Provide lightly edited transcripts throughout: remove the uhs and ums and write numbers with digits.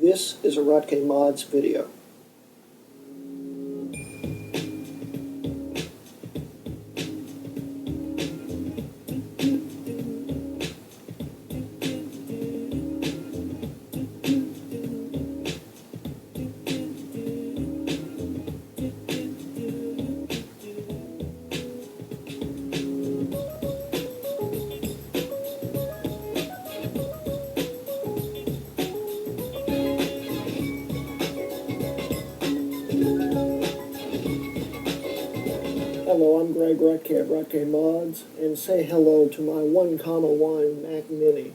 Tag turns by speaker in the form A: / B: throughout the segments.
A: This is a Rutke Mods video. Hello, I'm Greg Rutke of Rutke Mods, and say hello to my 1,1 Mac Mini.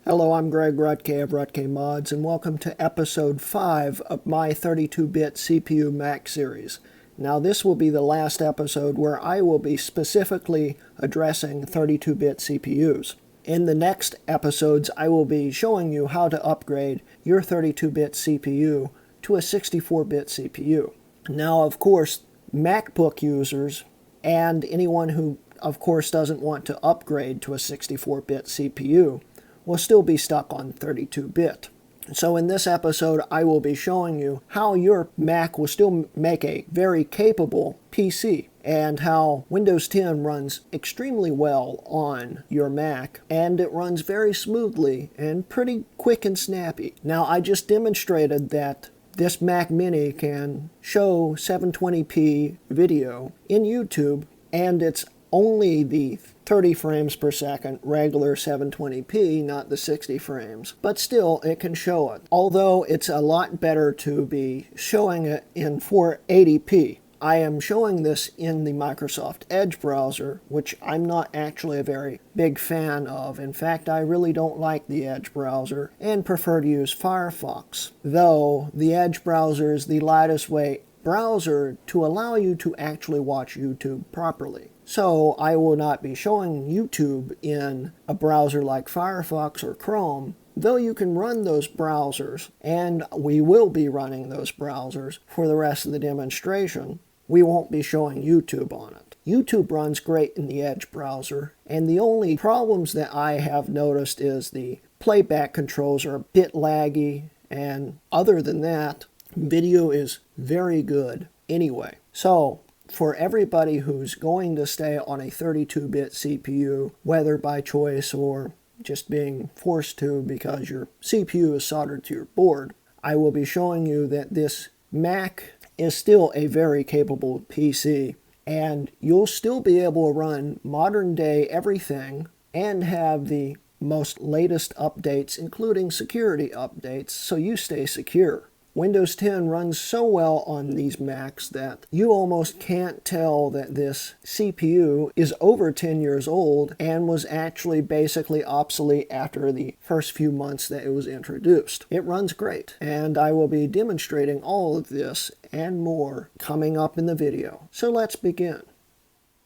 A: Hello, I'm Greg Rutke of Rutke Mods, and welcome to episode 5 of my 32-bit CPU Mac series. Now, this will be the last episode where I will be specifically addressing 32-bit CPUs. In the next episodes, I will be showing you how to upgrade your 32-bit CPU to a 64-bit CPU. Now, of course, MacBook users and anyone who, of course, doesn't want to upgrade to a 64-bit CPU will still be stuck on 32-bit. So in this episode, I will be showing you how your Mac will still make a very capable PC and how Windows 10 runs extremely well on your Mac, and it runs very smoothly and pretty quick and snappy. Now, I just demonstrated that this Mac Mini can show 720p video in YouTube, and it's only the 30 frames per second, regular 720p, not the 60 frames. But still, it can show it. Although it's a lot better to be showing it in 480p. I am showing this in the Microsoft Edge browser, which I'm not actually a very big fan of. In fact, I really don't like the Edge browser and prefer to use Firefox. Though the Edge browser is the lightest weight browser to allow you to actually watch YouTube properly. So I will not be showing YouTube in a browser like Firefox or Chrome, though you can run those browsers, and we will be running those browsers for the rest of the demonstration. We won't be showing YouTube on it. YouTube runs great in the Edge browser, and the only problems that I have noticed is the playback controls are a bit laggy, and other than that, video is very good anyway. So, for everybody who's going to stay on a 32-bit CPU, whether by choice or just being forced to because your CPU is soldered to your board, I will be showing you that this Mac is still a very capable PC, and you'll still be able to run modern-day everything and have the most latest updates, including security updates, so you stay secure. Windows 10 runs so well on these Macs that you almost can't tell that this CPU is over 10 years old and was actually basically obsolete after the first few months that it was introduced. It runs great, and I will be demonstrating all of this and more coming up in the video. So let's begin.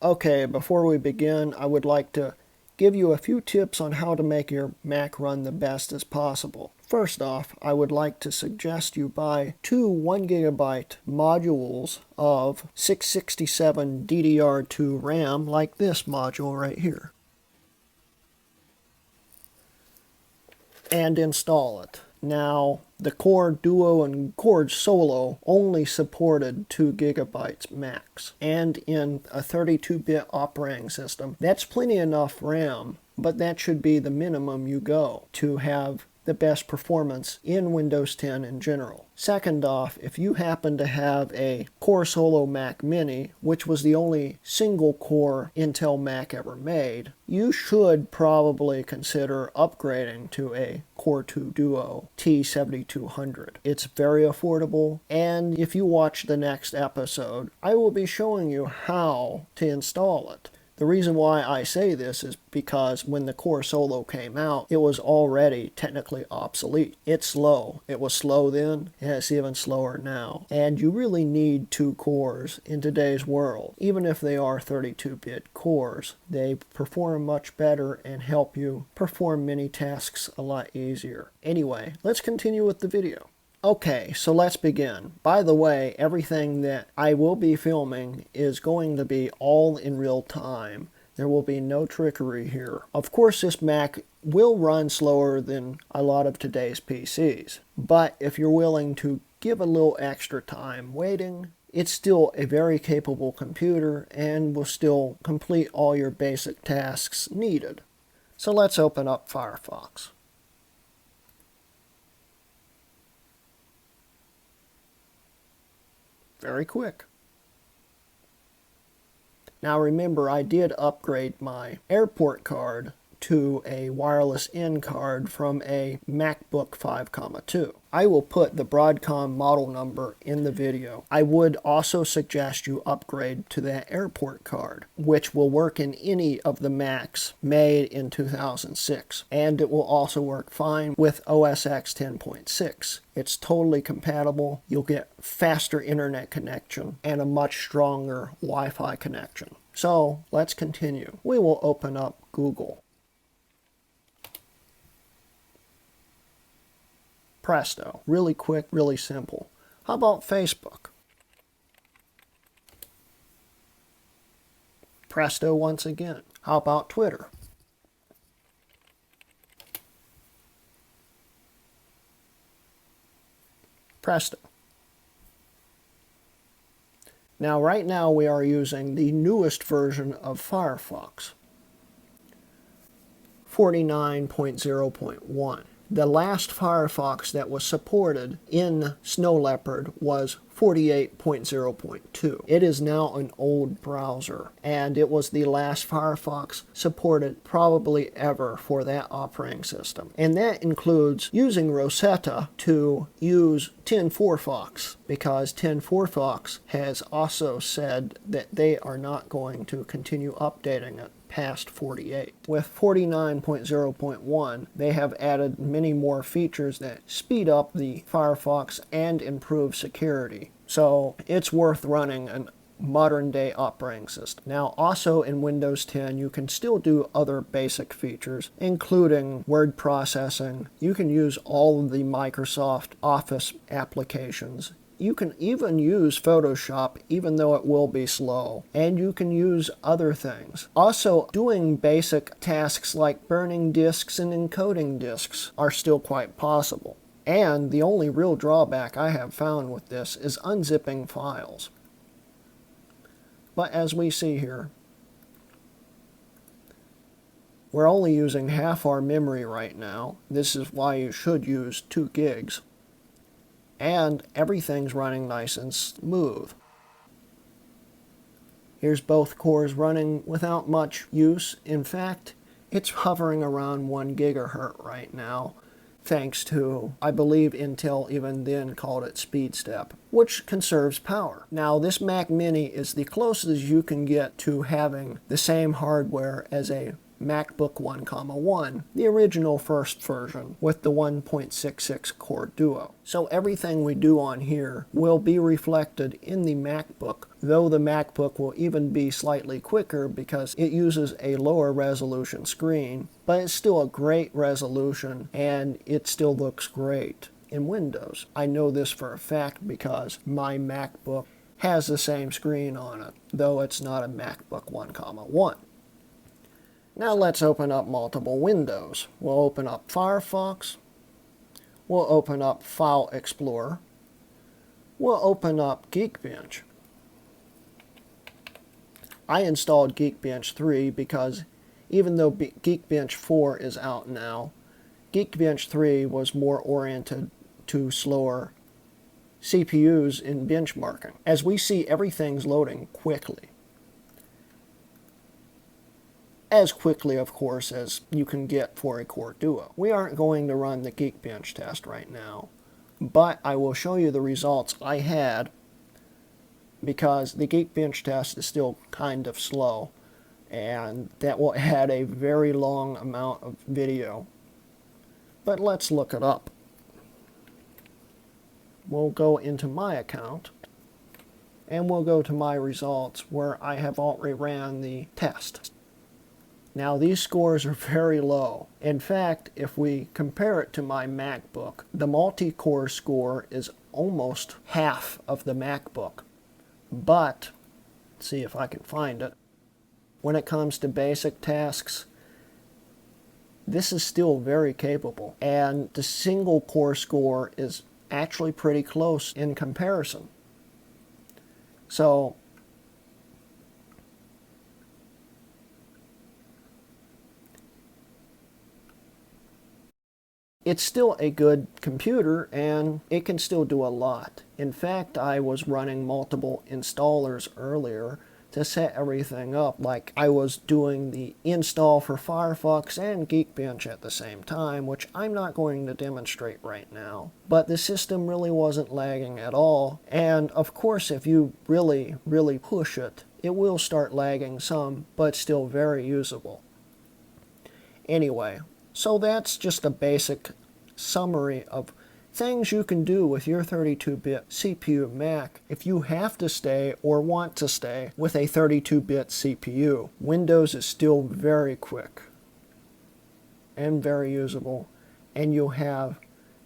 A: Okay, before we begin, I would like to give you a few tips on how to make your Mac run the best as possible. First off, I would like to suggest you buy two 1GB modules of 667 DDR2 RAM like this module right here, and install it. Now, the Core Duo and Core Solo only supported 2GB max, and in a 32-bit operating system, that's plenty enough RAM, but that should be the minimum you go to have the best performance in Windows 10 in general. Second off, if you happen to have a Core Solo Mac Mini, which was the only single-core Intel Mac ever made, you should probably consider upgrading to a Core 2 Duo T7200. It's very affordable, and if you watch the next episode, I will be showing you how to install it. The reason why I say this is because when the Core Solo came out, it was already technically obsolete. It's slow. It was slow then, and it's even slower now. And you really need two cores in today's world. Even if they are 32-bit cores, they perform much better and help you perform many tasks a lot easier. Anyway, let's continue with the video. Okay, so let's begin. By the way, everything that I will be filming is going to be all in real time. There will be no trickery here. Of course, this Mac will run slower than a lot of today's PCs, but if you're willing to give a little extra time waiting, it's still a very capable computer and will still complete all your basic tasks needed. So let's open up Firefox. Very quick. Now remember, I did upgrade my airport card to a wireless in card from a MacBook 5,2. I will put the Broadcom model number in the video. I would also suggest you upgrade to that airport card, which will work in any of the Macs made in 2006. And it will also work fine with OS X 10.6. It's totally compatible. You'll get faster internet connection and a much stronger Wi-Fi connection. So let's continue. We will open up Google. Presto. Really quick, really simple. How about Facebook? Presto once again. How about Twitter? Presto. Now, right now we are using the newest version of Firefox, 49.0.1. The last Firefox that was supported in Snow Leopard was 48.0.2. It is now an old browser, and it was the last Firefox supported probably ever for that operating system. And that includes using Rosetta to use 10.4 Fox, because 10.4 Fox has also said that they are not going to continue updating it past 48. With 49.0.1, they have added many more features that speed up the Firefox and improve security. So it's worth running a modern day operating system. Now also in Windows 10 you can still do other basic features, including word processing. You can use all of the Microsoft Office applications. You can even use Photoshop, even though it will be slow. And you can use other things. Also, doing basic tasks like burning disks and encoding disks are still quite possible. And the only real drawback I have found with this is unzipping files. But as we see here, we're only using half our memory right now. This is why you should use 2 gigs. And everything's running nice and smooth. Here's both cores running without much use. In fact, it's hovering around 1 gigahertz right now, thanks to, I believe Intel even then called it speed step, which conserves power. Now this Mac Mini is the closest you can get to having the same hardware as a MacBook 1,1, the original first version with the 1.66 core Duo. So everything we do on here will be reflected in the MacBook, though the MacBook will even be slightly quicker because it uses a lower resolution screen, but it's still a great resolution and it still looks great in Windows. I know this for a fact because my MacBook has the same screen on it, though it's not a MacBook 1,1. Now let's open up multiple windows. We'll open up Firefox. We'll open up File Explorer. We'll open up Geekbench. I installed Geekbench 3 because even though Geekbench 4 is out now, Geekbench 3 was more oriented to slower CPUs in benchmarking. As we see, everything's loading quickly. As quickly, of course, as you can get for a Core Duo. We aren't going to run the Geekbench test right now, but I will show you the results I had because the Geekbench test is still kind of slow, and that will add a very long amount of video. But let's look it up. We'll go into my account, and we'll go to my results where I have already ran the test. Now these scores are very low. In fact, if we compare it to my MacBook, the multi-core score is almost half of the MacBook. But, let's see if I can find it. when it comes to basic tasks, this is still very capable. And the single core score is actually pretty close in comparison. So it's still a good computer, and it can still do a lot. In fact, I was running multiple installers earlier to set everything up. Like, I was doing the install for Firefox and Geekbench at the same time, which I'm not going to demonstrate right now. But the system really wasn't lagging at all. And of course, if you really push it, it will start lagging some, but still very usable. Anyway, so that's just a basic summary of things you can do with your 32-bit CPU Mac if you have to stay or want to stay with a 32-bit CPU. Windows is still very quick and very usable, and you'll have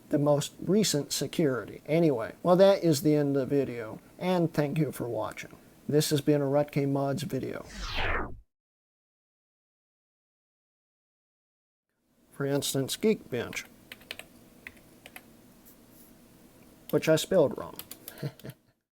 A: the most recent security. Anyway, well, that is the end of the video, and thank you for watching. This has been a Rutke Mods video. For instance, Geekbench, which I spelled wrong.